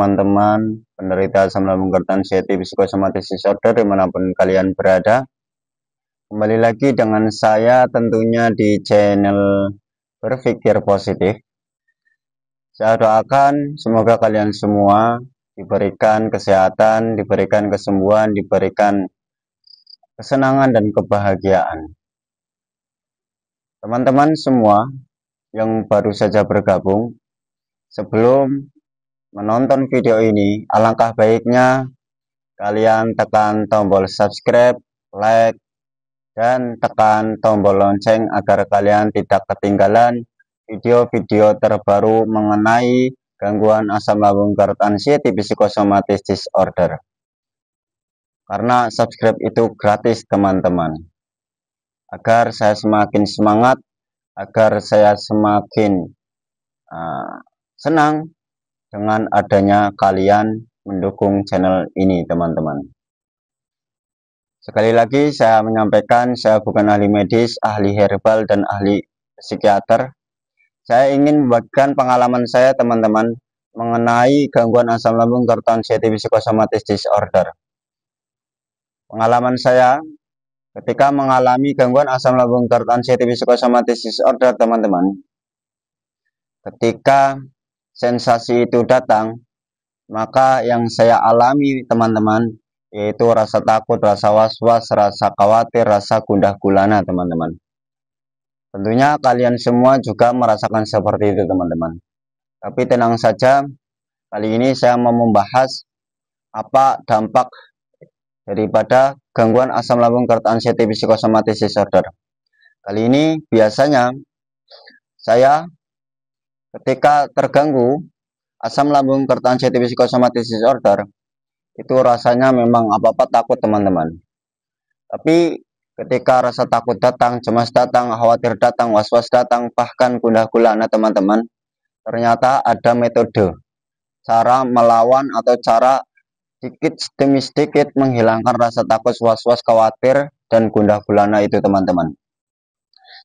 teman-teman penderita asam lambung hipertensi psikosomatis disorder dimanapun kalian berada. Kembali lagi dengan saya tentunya di channel Berpikir Positif. Saya doakan semoga kalian semua diberikan kesehatan, diberikan kesembuhan, diberikan kesenangan dan kebahagiaan. Teman-teman semua yang baru saja bergabung, sebelum menonton video ini, alangkah baiknya kalian tekan tombol subscribe, like, dan tekan tombol lonceng agar kalian tidak ketinggalan video-video terbaru mengenai gangguan asam lambung hipertensi psikosomatis disorder. Karena subscribe itu gratis teman-teman. Agar saya semakin semangat, agar saya semakin senang dengan adanya kalian mendukung channel ini teman-teman. Sekali lagi saya menyampaikan, saya bukan ahli medis, ahli herbal, dan ahli psikiater. Saya ingin membagikan pengalaman saya teman-teman mengenai gangguan asam lambung hipertensi psikosomatis disorder. Pengalaman saya ketika mengalami gangguan asam lambung hipertensi psikosomatis disorder teman-teman. Ketika sensasi itu datang, maka yang saya alami teman-teman yaitu rasa takut, rasa was-was, rasa khawatir, rasa gundah gulana teman-teman. Tentunya kalian semua juga merasakan seperti itu teman-teman. Tapi tenang saja, kali ini saya mau membahas apa dampak daripada gangguan asam lambung hipertensi psikosomatis disorder. Kali ini biasanya saya ketika terganggu asam lambung hipertensi psikosomatis disorder, itu rasanya memang apa-apa takut teman-teman. Tapi ketika rasa takut datang, cemas datang, khawatir datang, was-was datang, bahkan gundah gulana teman-teman, ternyata ada metode cara melawan atau cara sedikit demi sedikit menghilangkan rasa takut, was-was, khawatir, dan gundah gulana itu teman-teman.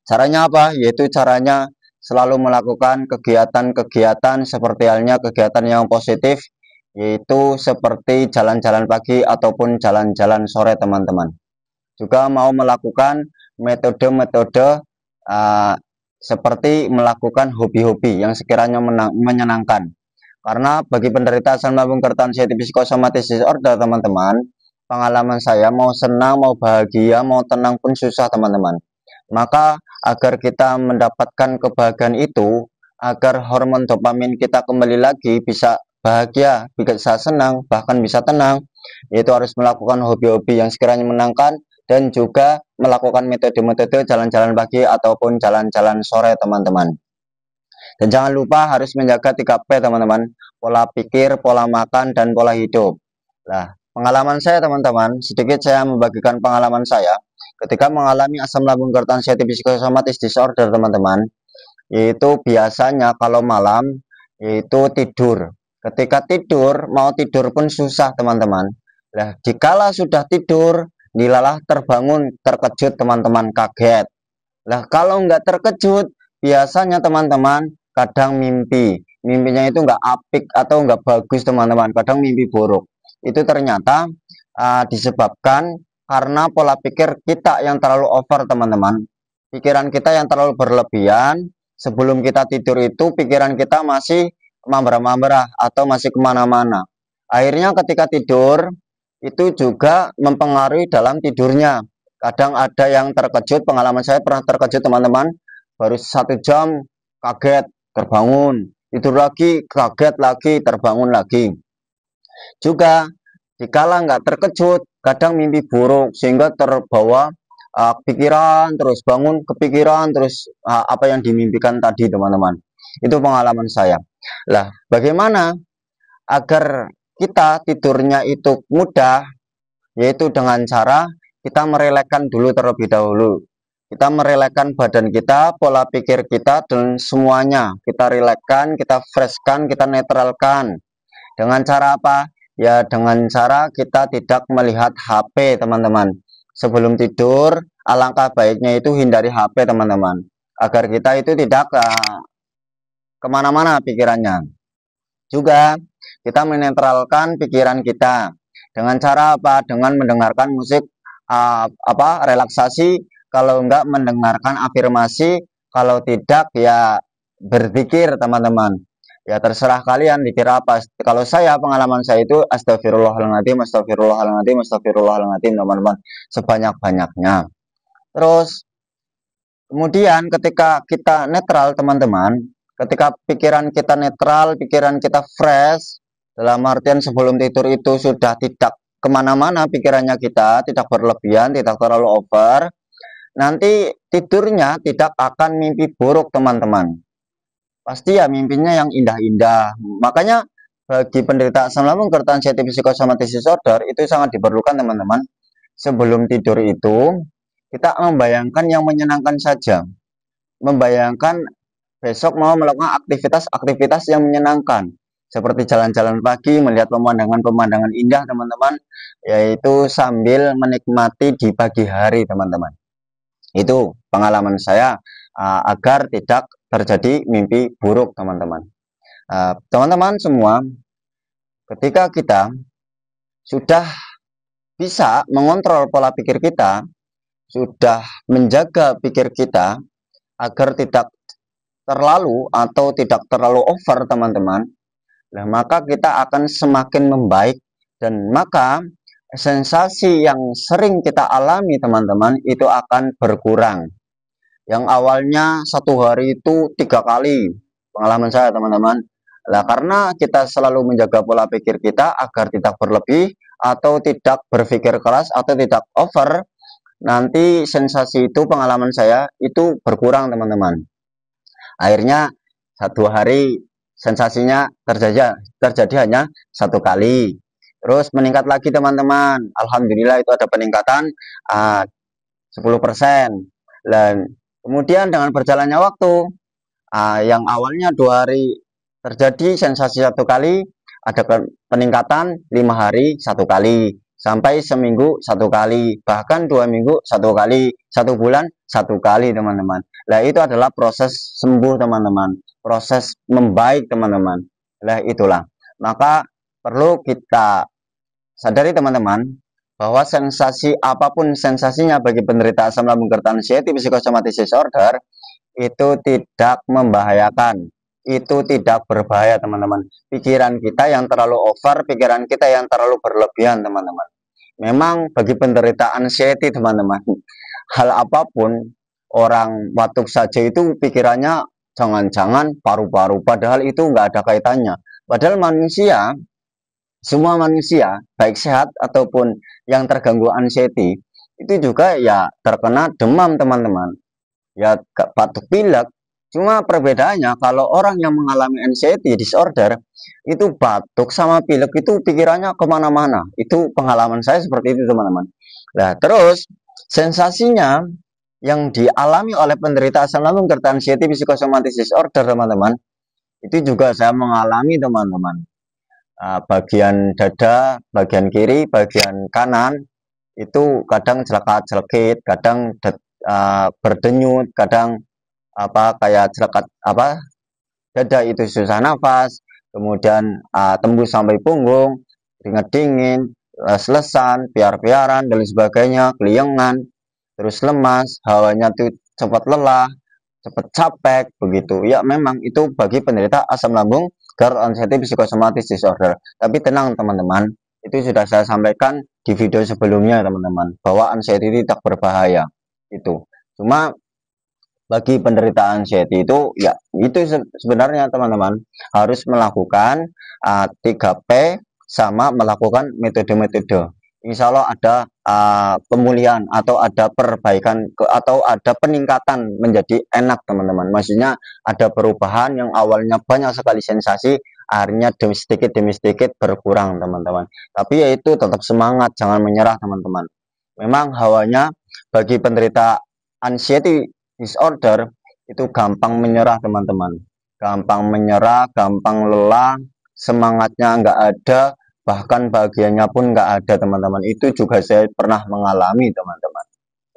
Caranya apa? Yaitu caranya selalu melakukan kegiatan-kegiatan seperti halnya kegiatan yang positif, yaitu seperti jalan-jalan pagi ataupun jalan-jalan sore teman-teman. Juga mau melakukan metode-metode seperti melakukan hobi-hobi yang sekiranya menyenangkan. Karena bagi penderita asam lambung hipertensi psikosomatis disorder teman-teman, pengalaman saya mau senang, mau bahagia, mau tenang pun susah teman-teman. Maka agar kita mendapatkan kebahagiaan itu, agar hormon dopamin kita kembali lagi bisa bahagia, bisa senang, bahkan bisa tenang, yaitu harus melakukan hobi-hobi yang sekiranya menyenangkan dan juga melakukan metode-metode jalan-jalan pagi ataupun jalan-jalan sore teman-teman. Dan jangan lupa harus menjaga 3P teman-teman, pola pikir, pola makan, dan pola hidup. Nah, pengalaman saya teman-teman, sedikit saya membagikan pengalaman saya ketika mengalami asam lambung hipertensi psikosomatis disorder teman-teman, yaitu biasanya kalau malam yaitu tidur. Ketika tidur, mau tidur pun susah teman-teman. Nah, dikala sudah tidur, dilalah terbangun, terkejut teman-teman, kaget. Nah, kalau nggak terkejut, biasanya teman-teman kadang mimpinya itu nggak apik atau nggak bagus teman-teman, kadang mimpi buruk. Itu ternyata disebabkan karena pola pikir kita yang terlalu over teman-teman. Pikiran kita yang terlalu berlebihan, sebelum kita tidur itu pikiran kita masih mambrah-mambrah atau masih kemana-mana. Akhirnya ketika tidur itu juga mempengaruhi dalam tidurnya. Kadang ada yang terkejut, pengalaman saya pernah terkejut teman-teman, baru 1 jam kaget, terbangun, tidur lagi, kaget lagi, terbangun lagi. Juga dikala nggak terkejut, kadang mimpi buruk sehingga terbawa pikiran, terus bangun kepikiran, terus apa yang dimimpikan tadi teman-teman. Itu pengalaman saya. Lah, bagaimana agar kita tidurnya itu mudah? Yaitu dengan cara kita merelakan dulu terlebih dahulu. Kita merelakan badan kita, pola pikir kita, dan semuanya. Kita relaxkan, kita freshkan, kita netralkan. Dengan cara apa? Ya dengan cara kita tidak melihat HP teman-teman. Sebelum tidur, alangkah baiknya itu hindari HP teman-teman. Agar kita itu tidak kemana-mana pikirannya. Juga Kita menetralkan pikiran kita dengan cara apa? Dengan mendengarkan musik relaksasi, kalau enggak mendengarkan afirmasi, kalau tidak ya berzikir teman-teman. Ya terserah kalian dikir apa. Kalau saya, pengalaman saya itu astagfirullahaladzim, astagfirullahaladzim, astagfirullahaladzim teman-teman, sebanyak-banyaknya. Terus kemudian ketika kita netral teman-teman, ketika pikiran kita netral, pikiran kita fresh, dalam artian sebelum tidur itu sudah tidak kemana-mana pikirannya kita, tidak berlebihan, tidak terlalu over, nanti tidurnya tidak akan mimpi buruk teman-teman. Pasti ya mimpinya yang indah-indah. Makanya bagi penderita asam lambung gerd anxiety psychosomatic disorder itu sangat diperlukan teman-teman. Sebelum tidur itu kita membayangkan yang menyenangkan saja. Membayangkan besok mau melakukan aktivitas-aktivitas yang menyenangkan. Seperti jalan-jalan pagi, melihat pemandangan-pemandangan indah teman-teman. Yaitu sambil menikmati di pagi hari teman-teman. Itu pengalaman saya agar tidak terjadi mimpi buruk teman-teman. Teman-teman semua, ketika kita sudah bisa mengontrol pola pikir kita, sudah menjaga pikir kita agar tidak terlalu atau tidak terlalu over teman-teman, nah maka kita akan semakin membaik, dan maka sensasi yang sering kita alami teman-teman itu akan berkurang. Yang awalnya satu hari itu 3 kali, pengalaman saya teman-teman. Nah, karena kita selalu menjaga pola pikir kita agar tidak berlebih atau tidak berpikir keras atau tidak over, nanti sensasi itu, pengalaman saya itu berkurang teman-teman. Akhirnya satu hari sensasinya terjadi hanya 1 kali. Terus meningkat lagi teman-teman. Alhamdulillah itu ada peningkatan 10%. Dan kemudian dengan berjalannya waktu, yang awalnya 2 hari terjadi sensasi 1 kali, ada peningkatan 5 hari 1 kali, sampai seminggu 1 kali, bahkan 2 minggu 1 kali, 1 bulan 1 kali teman-teman. Nah itu adalah proses sembuh teman-teman, proses membaik teman-teman. Nah itulah, maka perlu kita sadari teman-teman, bahwa sensasi apapun sensasinya bagi penderita asam lambung gerd anxiety psychosomatic disorder itu tidak membahayakan, itu tidak berbahaya teman-teman. Pikiran kita yang terlalu over, pikiran kita yang terlalu berlebihan teman-teman. Memang bagi penderita anxiety teman-teman, hal apapun, orang batuk saja itu pikirannya jangan-jangan paru-paru, padahal itu nggak ada kaitannya. Padahal manusia, semua manusia, baik sehat ataupun yang terganggu anxiety, itu juga ya terkena demam teman-teman. Ya batuk pilek. Cuma perbedaannya kalau orang yang mengalami anxiety disorder, itu batuk sama pilek itu pikirannya kemana-mana. Itu pengalaman saya seperti itu teman-teman. Nah terus sensasinya yang dialami oleh penderita asam lambung gerd anxiety psychosomatic disorder teman-teman, itu juga saya mengalami teman-teman. Bagian dada, bagian kiri, bagian kanan itu kadang jelekat-jelekit, kadang berdenyut, kadang kayak jelekat dada itu susah nafas, kemudian tembus sampai punggung, keringat dingin, lesan, piar-piaran dan sebagainya, keliengan, terus lemas, hawanya tuh cepat lelah, cepat capek begitu. Ya memang itu bagi penderita asam lambung gerd anxiety psychosomatic disorder. Tapi tenang teman-teman, itu sudah saya sampaikan di video sebelumnya teman-teman, bahwa anxiety tidak berbahaya. Itu cuma bagi penderita anxiety itu ya itu sebenarnya teman-teman harus melakukan 3P sama melakukan metode-metode. Insya Allah ada pemulihan atau ada perbaikan atau ada peningkatan menjadi enak teman-teman. Maksudnya ada perubahan yang awalnya banyak sekali sensasi, akhirnya demi sedikit berkurang teman-teman. Tapi yaitu tetap semangat, jangan menyerah teman-teman. Memang hawanya bagi penderita anxiety disorder itu gampang menyerah teman-teman. Gampang menyerah, gampang lelah, semangatnya nggak ada, bahkan bahagianya pun nggak ada teman-teman. Itu juga saya pernah mengalami teman-teman.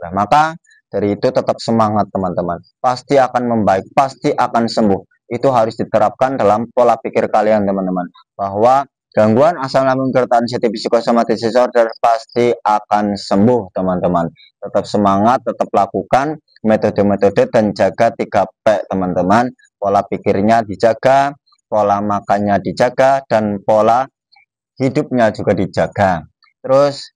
Nah maka dari itu tetap semangat teman-teman, pasti akan membaik, pasti akan sembuh. Itu harus diterapkan dalam pola pikir kalian teman-teman, bahwa Gangguan asam lambung kertaan psikosomatis disorder pasti akan sembuh, teman-teman. Tetap semangat, tetap lakukan metode-metode dan jaga 3P, teman-teman. Pola pikirnya dijaga, pola makannya dijaga, dan pola hidupnya juga dijaga. Terus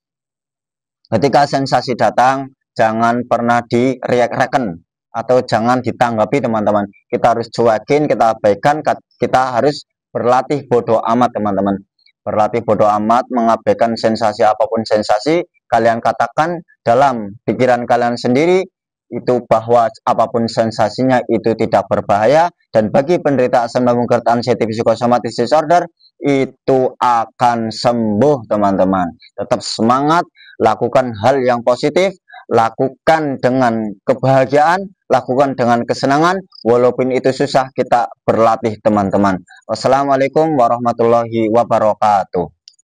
ketika sensasi datang, jangan pernah di-react-react atau jangan ditanggapi, teman-teman. Kita harus cuekin, kita abaikan, kita harus berlatih bodoh amat, teman-teman. Berlatih bodoh amat, mengabaikan sensasi apapun sensasi, kalian katakan dalam pikiran kalian sendiri, itu bahwa apapun sensasinya itu tidak berbahaya, dan bagi penderita asam lambung GERD anxiety psikosomatis disorder, itu akan sembuh, teman-teman. Tetap semangat, lakukan hal yang positif, lakukan dengan kebahagiaan, lakukan dengan kesenangan, walaupun itu susah, kita berlatih, teman-teman. Wassalamualaikum warahmatullahi wabarakatuh.